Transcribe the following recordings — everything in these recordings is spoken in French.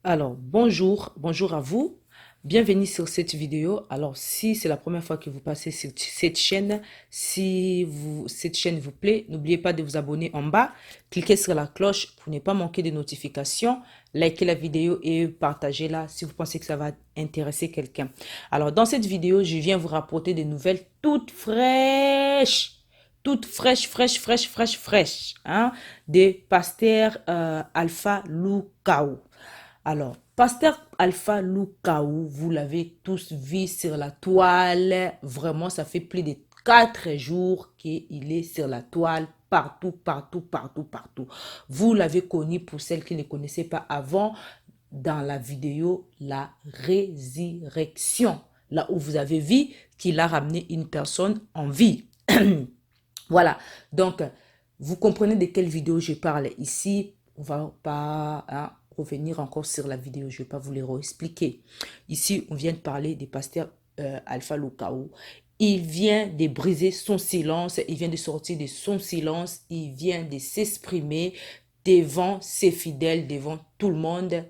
Alors, bonjour à vous. Bienvenue sur cette vidéo. Alors, si c'est la première fois que vous passez sur cette chaîne, si cette chaîne vous plaît, n'oubliez pas de vous abonner en bas. Cliquez sur la cloche pour ne pas manquer de notifications. Likez la vidéo et partagez-la si vous pensez que ça va intéresser quelqu'un. Alors, dans cette vidéo, je viens vous rapporter des nouvelles toutes fraîches. Toutes fraîches, hein, des pasteurs Alpha Lucao. Alors, Pasteur Alpha Lucao, vous l'avez tous vu sur la toile. Vraiment, ça fait plus de 4 jours qu'il est sur la toile. Partout. Vous l'avez connu pour celles qui ne connaissaient pas avant dans la vidéo La Résurrection. Là où vous avez vu qu'il a ramené une personne en vie. Voilà. Donc, vous comprenez de quelle vidéo je parle ici. On va pas revenir encore sur la vidéo. Je ne vais pas vous les expliquer. Ici, on vient de parler des pasteurs Alpha Lucao. Il vient de briser son silence. Il vient de sortir de son silence. Il vient de s'exprimer devant ses fidèles, devant tout le monde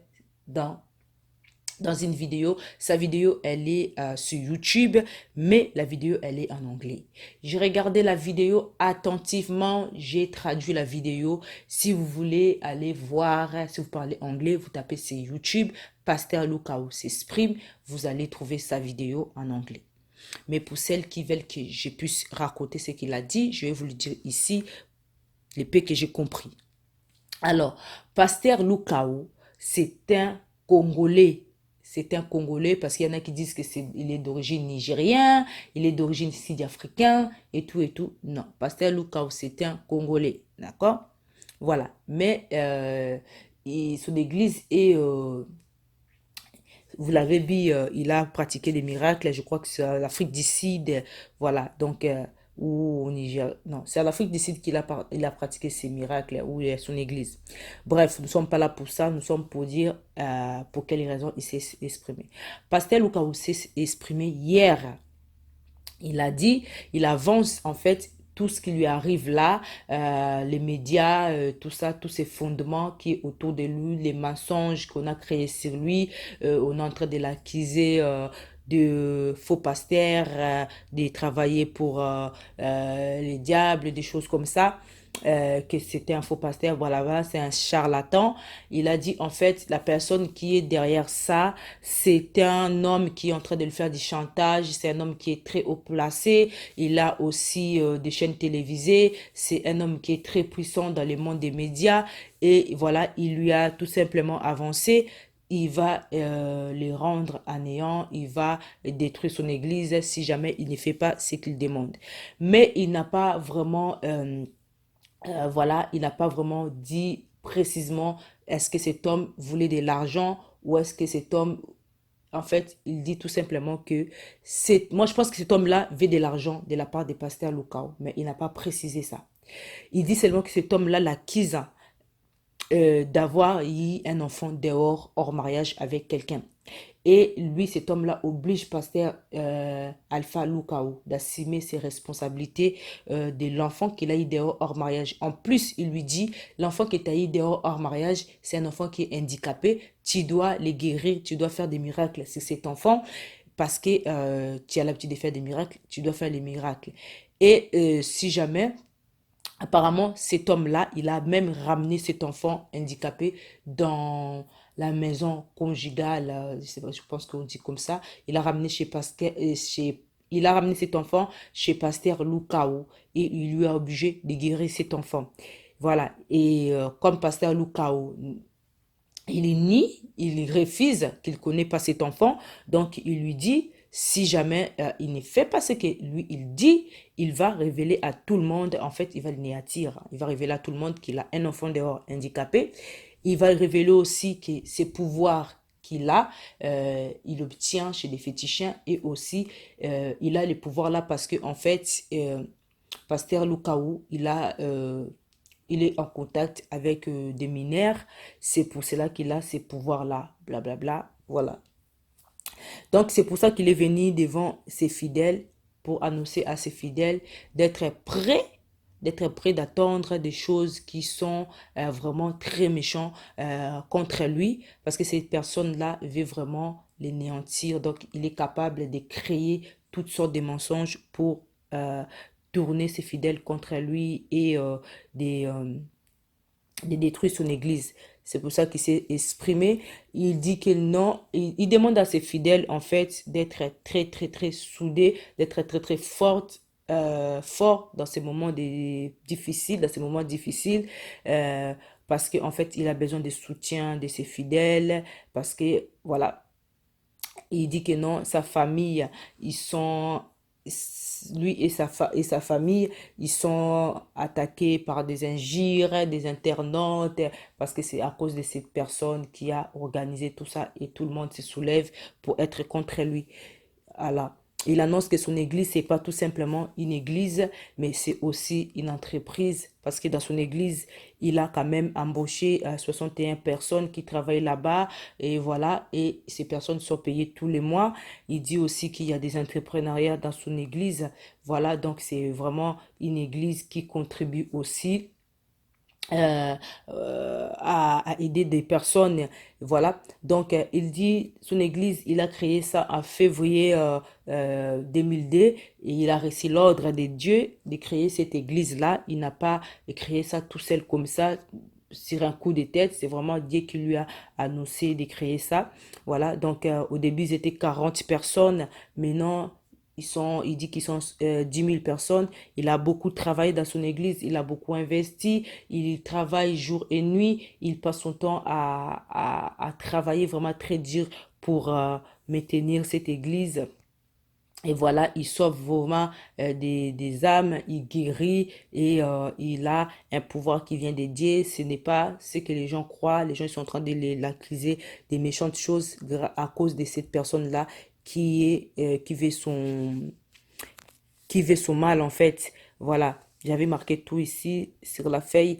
dans une vidéo. Sa vidéo, elle est sur YouTube, mais la vidéo, elle est en anglais. J'ai regardé la vidéo attentivement, j'ai traduit la vidéo. Si vous voulez aller voir, si vous parlez anglais, vous tapez sur YouTube, Pasteur Lucao s'exprime, vous allez trouver sa vidéo en anglais. Mais pour celles qui veulent que je puisse raconter ce qu'il a dit, je vais vous le dire ici, les peu que j'ai compris. Alors, Pasteur Lucao, c'est un Congolais. C'est un Congolais parce qu'il y en a qui disent qu'il est d'origine nigérienne, il est d'origine sud-africaine et tout et tout. Non, Pasteur Lucao, c'est un Congolais. D'accord? Voilà. Mais son église est, vous l'avez vu, il a pratiqué des miracles. Je crois que c'est à l'Afrique du Sud. Voilà. Donc, ou au Niger. Non, c'est à l'Afrique du Sud il a pratiqué ces miracles, où il y a son église. Bref, nous ne sommes pas là pour ça. Nous sommes pour dire pour quelles raisons il s'est exprimé. Pasteur Lucas s'est exprimé hier. Il a dit, il avance en fait tout ce qui lui arrive là, les médias, tout ça, tous ces fondements qui est autour de lui, les mensonges qu'on a créés sur lui, on est en train de l'accuser de faux pasteur, de travailler pour les diables, des choses comme ça. Que c'était un faux pasteur, voilà, c'est un charlatan. Il a dit en fait, la personne qui est derrière ça, c'est un homme qui est en train de lui faire du chantage, c'est un homme qui est très haut placé, il a aussi des chaînes télévisées, c'est un homme qui est très puissant dans le monde des médias et voilà, il lui a tout simplement avancé. Il va les rendre à néant, il va détruire son église si jamais il ne fait pas ce qu'il demande. Mais il n'a pas vraiment voilà, il n'a pas vraiment dit précisément est-ce que cet homme voulait de l'argent ou est-ce que cet homme, en fait, il dit tout simplement que c'est, moi je pense que cet homme-là veut de l'argent de la part des pasteurs locaux, mais il n'a pas précisé ça. Il dit seulement que cet homme-là l'acquise d'avoir eu un enfant dehors, hors mariage avec quelqu'un. Et lui, cet homme-là, oblige pasteur Alpha Lucao d'assumer ses responsabilités de l'enfant qu'il a eu dehors hors mariage. En plus, il lui dit, l'enfant que tu as eu dehors hors mariage, c'est un enfant qui est handicapé. Tu dois les guérir, tu dois faire des miracles sur cet enfant parce que tu as l'habitude de faire des miracles, tu dois faire les miracles. Et si jamais apparemment, cet homme-là, il a même ramené cet enfant handicapé dans la maison conjugale, je pense qu'on dit comme ça. Il a ramené il a ramené cet enfant chez Pasteur Lucao et il lui a obligé de guérir cet enfant. Voilà. Et comme Pasteur Lucao il nie, il refuse qu'il ne connaît pas cet enfant. Donc, il lui dit, si jamais il ne fait pas ce que lui, il dit, il va révéler à tout le monde, en fait, il va le néantir. Il va révéler à tout le monde qu'il a un enfant dehors handicapé. Il va révéler aussi que ses pouvoirs qu'il a, il obtient chez des fétichiens et aussi, il a les pouvoirs là parce que, en fait, Pasteur Lukaou, il est en contact avec des mineurs. C'est pour cela qu'il a ces pouvoirs-là. Blablabla. Voilà. Donc, c'est pour ça qu'il est venu devant ses fidèles pour annoncer à ses fidèles d'être prêts d'être prêt d'attendre des choses qui sont vraiment très méchantes contre lui, parce que cette personne-là veut vraiment l'énéantir. Donc, il est capable de créer toutes sortes de mensonges pour euh, tourner ses fidèles contre lui et des, euh, de détruire son église. C'est pour ça qu'il s'est exprimé. Il dit que non, il demande à ses fidèles, en fait, d'être très, très, très soudés, d'être très, très fort dans ces moments difficiles, parce qu'en fait, il a besoin de soutien de ses fidèles, parce que, voilà, il dit que non, sa famille, ils sont, lui et sa famille, ils sont attaqués par des injures, des internautes, parce que c'est à cause de cette personne qui a organisé tout ça et tout le monde se soulève pour être contre lui. Voilà. Il annonce que son église, c'est pas tout simplement une église, mais c'est aussi une entreprise. Parce que dans son église, il a quand même embauché 61 personnes qui travaillent là-bas. Et voilà, et ces personnes sont payées tous les mois. Il dit aussi qu'il y a des entrepreneuriats dans son église. Voilà, donc c'est vraiment une église qui contribue aussi euh, à aider des personnes. Voilà. Donc, il dit, son église, il a créé ça en février 2002 et il a reçu l'ordre de Dieu de créer cette église-là. Il n'a pas créé ça tout seul comme ça sur un coup de tête. C'est vraiment Dieu qui lui a annoncé de créer ça. Voilà. Donc, au début, ils étaient 40 personnes. Maintenant, il dit qu'ils sont 10 000 personnes. Il a beaucoup travaillé dans son église, il a beaucoup investi, il travaille jour et nuit, il passe son temps à travailler vraiment très dur pour maintenir cette église. Et voilà, il sauve vraiment des âmes, il guérit et il a un pouvoir qui vient des dieux. Ce n'est pas ce que les gens croient. Les gens sont en train de l'accuser des méchantes choses à cause de cette personne-là qui veut son mal en fait. Voilà, j'avais marqué tout ici sur la feuille.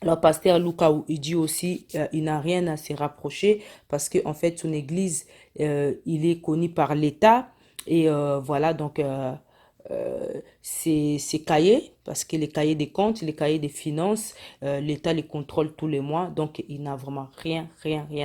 Alors, pasteur Lukaou, il dit aussi, il n'a rien à se rapprocher parce que en fait, son église, il est connu par l'État et voilà, donc ses cahiers, parce que les cahiers des comptes, les cahiers des finances, l'État les contrôle tous les mois, donc il n'a vraiment rien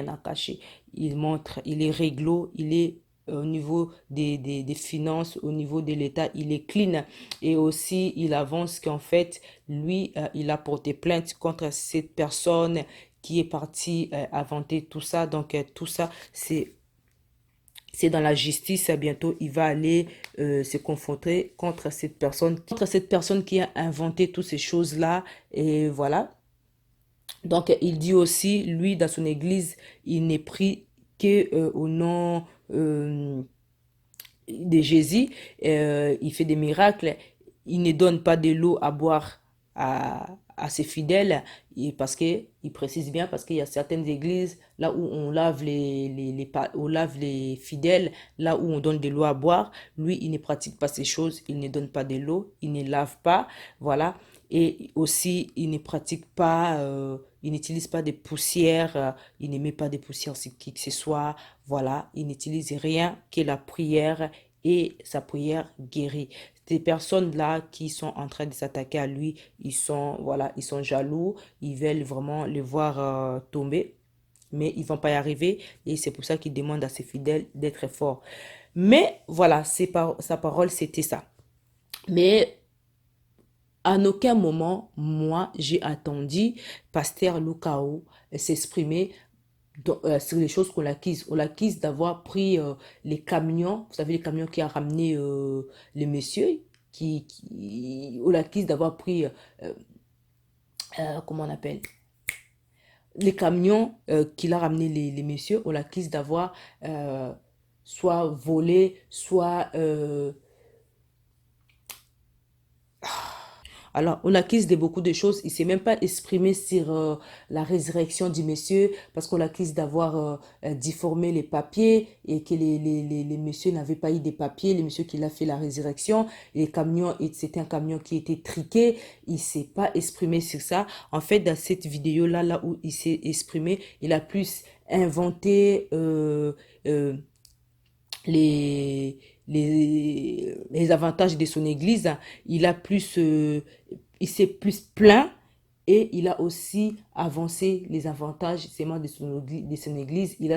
à cacher. Il montre, il est réglo, il est au niveau des finances, au niveau de l'État, il est clean. Et aussi, il avance qu'en fait, lui, il a porté plainte contre cette personne qui est partie inventer tout ça. Donc, tout ça, c'est dans la justice. Bientôt, il va aller se confronter contre cette personne qui a inventé toutes ces choses-là. Et voilà. Donc, il dit aussi, lui, dans son église, il n'est pris que au nom de Jésus. Il fait des miracles. Il ne donne pas de l'eau à boire à ses fidèles. Parce que, il précise bien, parce qu'il y a certaines églises là où on lave on lave les fidèles, là où on donne de l'eau à boire. Lui, il ne pratique pas ces choses. Il ne donne pas de l'eau. Il ne lave pas. Voilà. Et aussi, il ne pratique pas, il n'utilise pas des poussières, il ne met pas des poussières sur qui que ce soit. Voilà, il n'utilise rien que la prière et sa prière guérit. Ces personnes-là qui sont en train de s'attaquer à lui, voilà, ils sont jaloux, ils veulent vraiment le voir tomber, mais ils vont pas y arriver et c'est pour ça qu'il demande à ses fidèles d'être forts. Mais voilà, sa parole, c'était ça. Mais à aucun moment, moi, j'ai attendu Pasteur Lucao s'exprimer sur les choses qu'on l'accuse. On l'accuse d'avoir pris les camions, vous savez, les camions qui a ramené les messieurs, on l'accuse d'avoir pris, comment on appelle, les camions qu'il a ramené les messieurs, on l'accuse d'avoir soit volé, soit alors, on accuse de beaucoup de choses. Il ne s'est même pas exprimé sur la résurrection du monsieur parce qu'on l'accuse d'avoir déformé les papiers et que les messieurs n'avaient pas eu des papiers. Les messieurs qui l'a fait la résurrection, les camions, c'était un camion qui était triqué. Il ne s'est pas exprimé sur ça. En fait, dans cette vidéo-là, là où il s'est exprimé, il a plus inventé les, les avantages de son église, il a plus, il s'est plus plaint et il a aussi avancé les avantages seulement de son église. Il a